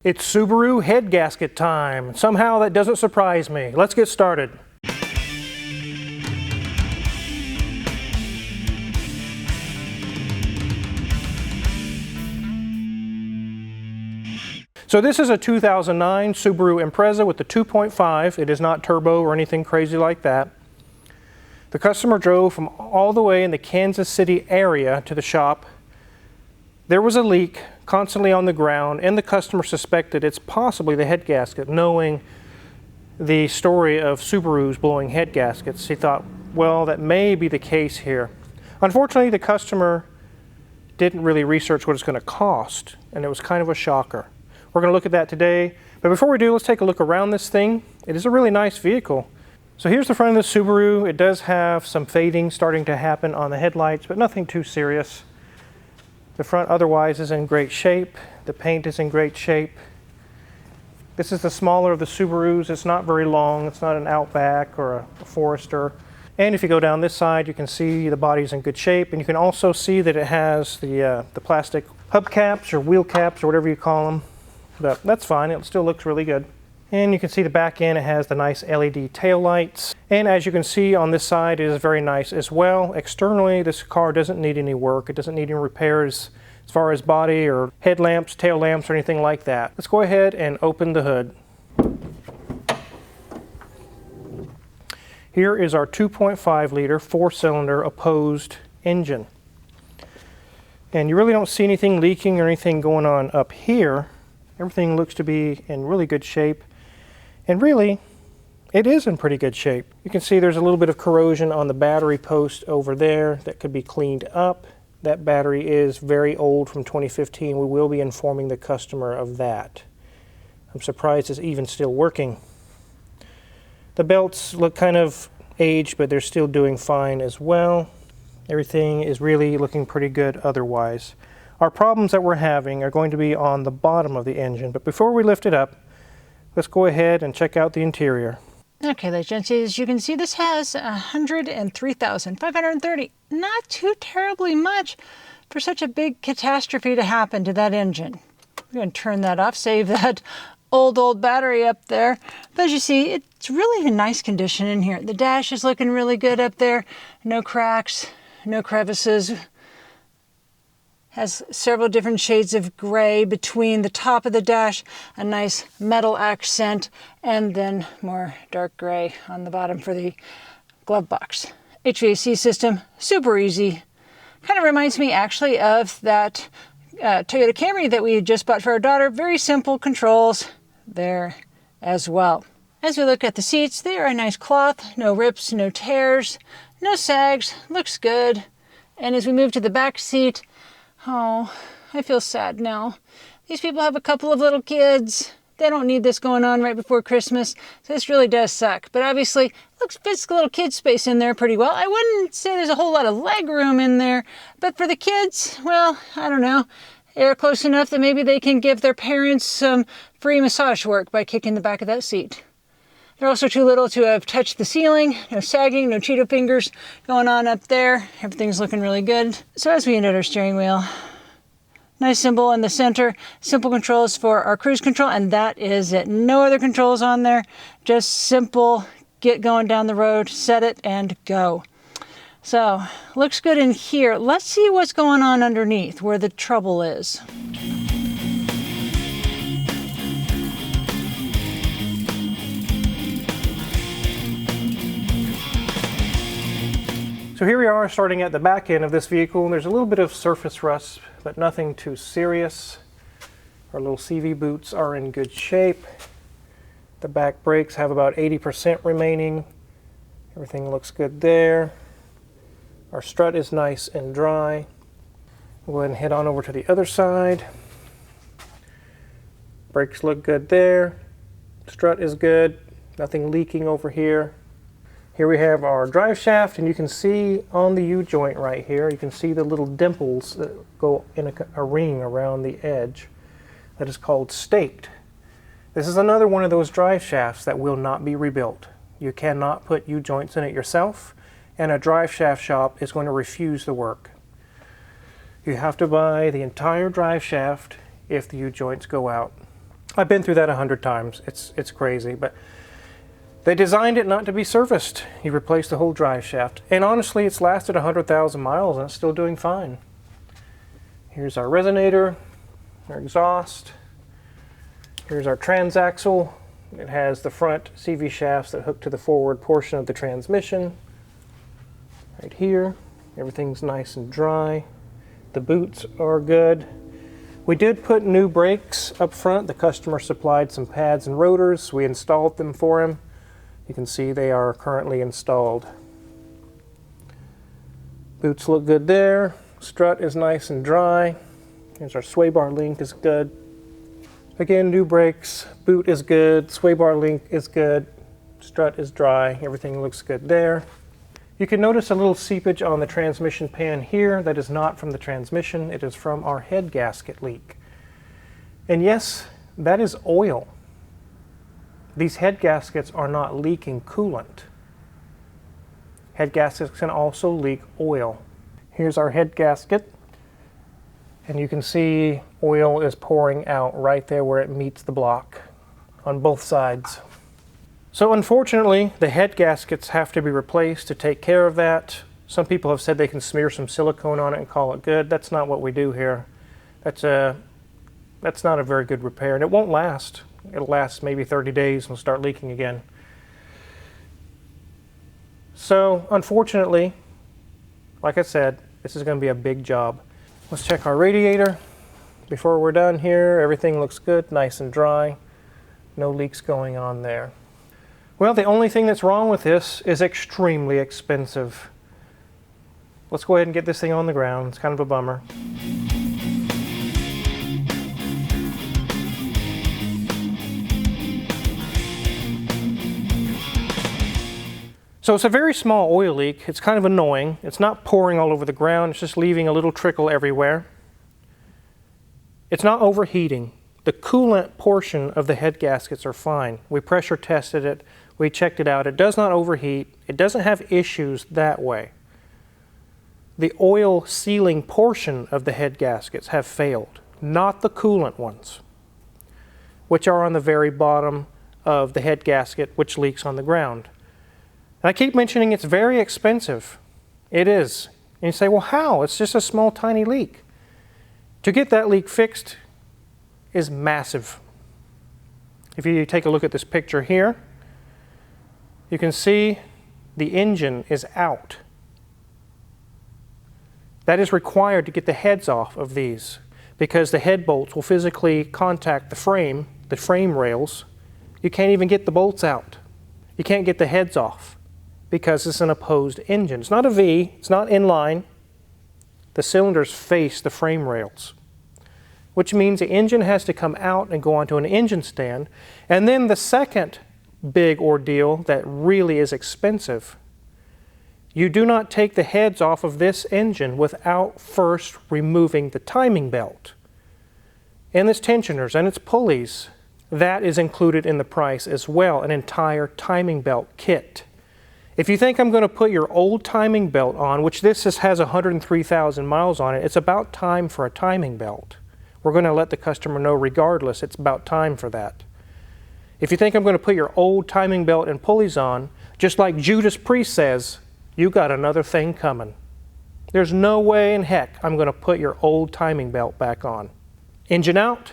It's Subaru head gasket time. Somehow that doesn't surprise me. Let's get started. So this is a 2009 Subaru Impreza with the 2.5. It is not turbo or anything crazy like that. The customer drove from all the way in the Kansas City area to the shop. There was a leak constantly on the ground, and the customer suspected it's possibly the head gasket. Knowing the story of Subarus blowing head gaskets, he thought, well, that may be the case here. Unfortunately, the customer didn't really research what it's going to cost, and it was kind of a shocker. We're going to look at that today, but before we do, let's take a look around this thing. It is a really nice vehicle. So here's the front of the Subaru. It does have some fading starting to happen on the headlights, but nothing too serious. The front otherwise is in great shape. The paint is in great shape. This is the smaller of the Subarus. It's not very long. It's not an Outback or a Forester. And if you go down this side, you can see the body's in good shape. And you can also see that it has the plastic hubcaps or wheel caps or whatever you call them. But that's fine. It still looks really good. And you can see the back end, it has the nice LED tail lights. And as you can see on this side, it is very nice as well. Externally, this car doesn't need any work. It doesn't need any repairs as far as body or headlamps, tail lamps, or anything like that. Let's go ahead and open the hood. Here is our 2.5 liter, 4-cylinder opposed engine. And you really don't see anything leaking or anything going on up here. Everything looks to be in really good shape. And really, it is in pretty good shape. You can see there's a little bit of corrosion on the battery post over there that could be cleaned up. That battery is very old, from 2015. We will be informing the customer of that. I'm surprised it's even still working. The belts look kind of aged, but they're still doing fine as well. Everything is really looking pretty good otherwise. Our problems that we're having are going to be on the bottom of the engine, but before we lift it up, let's go ahead and check out the interior. Okay, ladies and gents, as you can see, this has 103,530. Not too terribly much for such a big catastrophe to happen to that engine. We're going to turn that off, save that old battery up there. But as you see, it's really in nice condition in here. The dash is looking really good up there. No cracks, no crevices. Has several different shades of gray between the top of the dash, a nice metal accent, and then more dark gray on the bottom for the glove box. HVAC system, super easy. Kind of reminds me actually of that Toyota Camry that we just bought for our daughter. Very simple controls there as well. As we look at the seats, they are a nice cloth, no rips, no tears, no sags, looks good. And as we move to the back seat, oh, I feel sad now. These people have a couple of little kids. They don't need this going on right before Christmas. So this really does suck. But obviously, it fits the little kid space in there pretty well. I wouldn't say there's a whole lot of leg room in there. But for the kids, well, I don't know. They're close enough that maybe they can give their parents some free massage work by kicking the back of that seat. They're also too little to have touched the ceiling. No sagging, no Cheeto fingers going on up there. Everything's looking really good. So as we end at our steering wheel, nice symbol in the center. Simple controls for our cruise control, and that is it. No other controls on there. Just simple, get going down the road, set it, and go. So, looks good in here. Let's see what's going on underneath, where the trouble is. So here we are starting at the back end of this vehicle. There's a little bit of surface rust, but nothing too serious. Our little CV boots are in good shape. The back brakes have about 80% remaining. Everything looks good there. Our strut is nice and dry. We'll go ahead and head on over to the other side. Brakes look good there. Strut is good. Nothing leaking over here. Here we have our drive shaft, and you can see on the U-joint right here, you can see the little dimples that go in a ring around the edge. That is called staked. This is another one of those drive shafts that will not be rebuilt. You cannot put U-joints in it yourself, and a drive shaft shop is going to refuse the work. You have to buy the entire drive shaft if the U-joints go out. I've been through that 100 times. It's crazy, but they designed it not to be serviced. You replace the whole drive shaft. And honestly, it's lasted 100,000 miles and it's still doing fine. Here's our resonator, our exhaust. Here's our transaxle. It has the front CV shafts that hook to the forward portion of the transmission. Right here, everything's nice and dry. The boots are good. We did put new brakes up front. The customer supplied some pads and rotors. We installed them for him. You can see they are currently installed. Boots look good there. Strut is nice and dry. Here's our sway bar link is good. Again, new brakes. Boot is good. Sway bar link is good. Strut is dry. Everything looks good there. You can notice a little seepage on the transmission pan here. That is not from the transmission. It is from our head gasket leak. And yes, that is oil. These head gaskets are not leaking coolant. Head gaskets can also leak oil. Here's our head gasket. And you can see oil is pouring out right there where it meets the block on both sides. So unfortunately, the head gaskets have to be replaced to take care of that. Some people have said they can smear some silicone on it and call it good. That's not what we do here. That's not a very good repair, and it won't last. It'll last maybe 30 days and start leaking again. So unfortunately, like I said, this is going to be a big job. Let's check our radiator. Before we're done here, everything looks good, nice and dry. No leaks going on there. Well, the only thing that's wrong with this is extremely expensive. Let's go ahead and get this thing on the ground. It's kind of a bummer. So it's a very small oil leak. It's kind of annoying. It's not pouring all over the ground. It's just leaving a little trickle everywhere. It's not overheating. The coolant portion of the head gaskets are fine. We pressure tested it. We checked it out. It does not overheat. It doesn't have issues that way. The oil sealing portion of the head gaskets have failed, not the coolant ones, which are on the very bottom of the head gasket, which leaks on the ground. And I keep mentioning it's very expensive. It is. And you say, well, how? It's just a small, tiny leak. To get that leak fixed is massive. If you take a look at this picture here, you can see the engine is out. That is required to get the heads off of these because the head bolts will physically contact the frame rails. You can't even get the bolts out. You can't get the heads off because it's an opposed engine. It's not a V, it's not inline. The cylinders face the frame rails, which means the engine has to come out and go onto an engine stand. And then the second big ordeal that really is expensive, you do not take the heads off of this engine without first removing the timing belt and its tensioners and its pulleys. That is included in the price as well, an entire timing belt kit. If you think I'm going to put your old timing belt on, which this has 103,000 miles on it, it's about time for a timing belt. We're going to let the customer know regardless, it's about time for that. If you think I'm going to put your old timing belt and pulleys on, just like Judas Priest says, you got another thing coming. There's no way in heck I'm going to put your old timing belt back on. Engine out,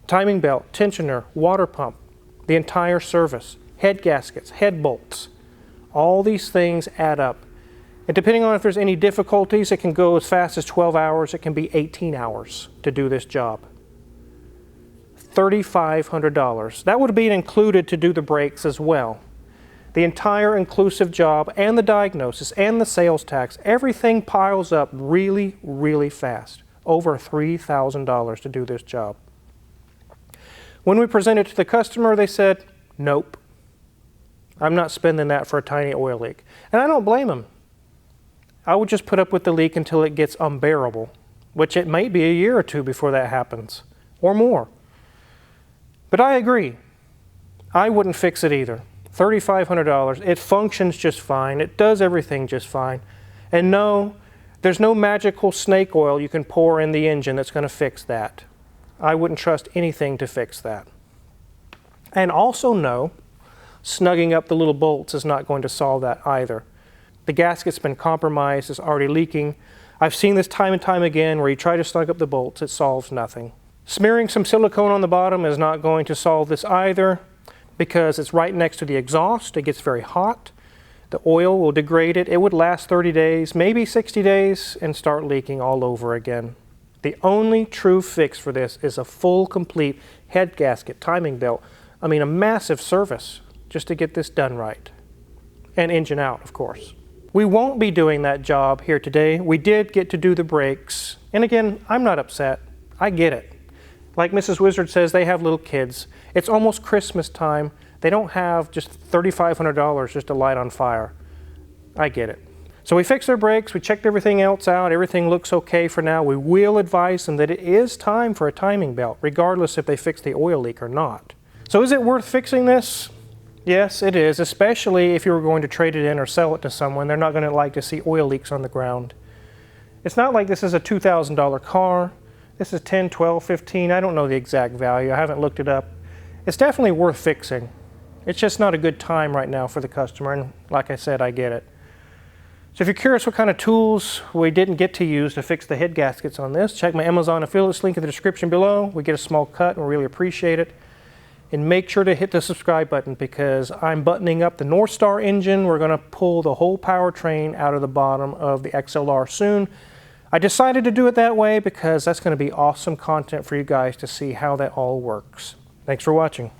timing belt, tensioner, water pump, the entire service, head gaskets, head bolts. All these things add up. And depending on if there's any difficulties, it can go as fast as 12 hours. It can be 18 hours to do this job. $3,500. That would be included to do the brakes as well. The entire inclusive job and the diagnosis and the sales tax, everything piles up really, really fast. Over $3,000 to do this job. When we presented it to the customer, they said, nope. I'm not spending that for a tiny oil leak. And I don't blame them. I would just put up with the leak until it gets unbearable, which it may be a year or two before that happens, or more. But I agree. I wouldn't fix it either. $3,500. It functions just fine. It does everything just fine. And no, there's no magical snake oil you can pour in the engine that's going to fix that. I wouldn't trust anything to fix that. And also know, snugging up the little bolts is not going to solve that either. The gasket's been compromised, it's already leaking. I've seen this time and time again where you try to snug up the bolts, it solves nothing. Smearing some silicone on the bottom is not going to solve this either because it's right next to the exhaust. It gets very hot. The oil will degrade it. It would last 30 days, maybe 60 days, and start leaking all over again. The only true fix for this is a full, complete head gasket, timing belt. I mean, a massive service just to get this done right. And engine out, of course. We won't be doing that job here today. We did get to do the brakes. And again, I'm not upset. I get it. Like Mrs. Wizard says, they have little kids. It's almost Christmas time. They don't have just $3,500 just to light on fire. I get it. So we fixed their brakes, we checked everything else out, everything looks okay for now. We will advise them that it is time for a timing belt, regardless if they fix the oil leak or not. So is it worth fixing this? Yes, it is, especially if you were going to trade it in or sell it to someone. They're not going to like to see oil leaks on the ground. It's not like this is a $2,000 car. This is 10, 12, 15, I don't know the exact value. I haven't looked it up. It's definitely worth fixing. It's just not a good time right now for the customer, and like I said, I get it. So if you're curious what kind of tools we didn't get to use to fix the head gaskets on this, check my Amazon affiliates link in the description below. We get a small cut and we really appreciate it. And make sure to hit the subscribe button because I'm buttoning up the North Star engine. We're going to pull the whole powertrain out of the bottom of the XLR soon. I decided to do it that way because that's going to be awesome content for you guys to see how that all works. Thanks for watching.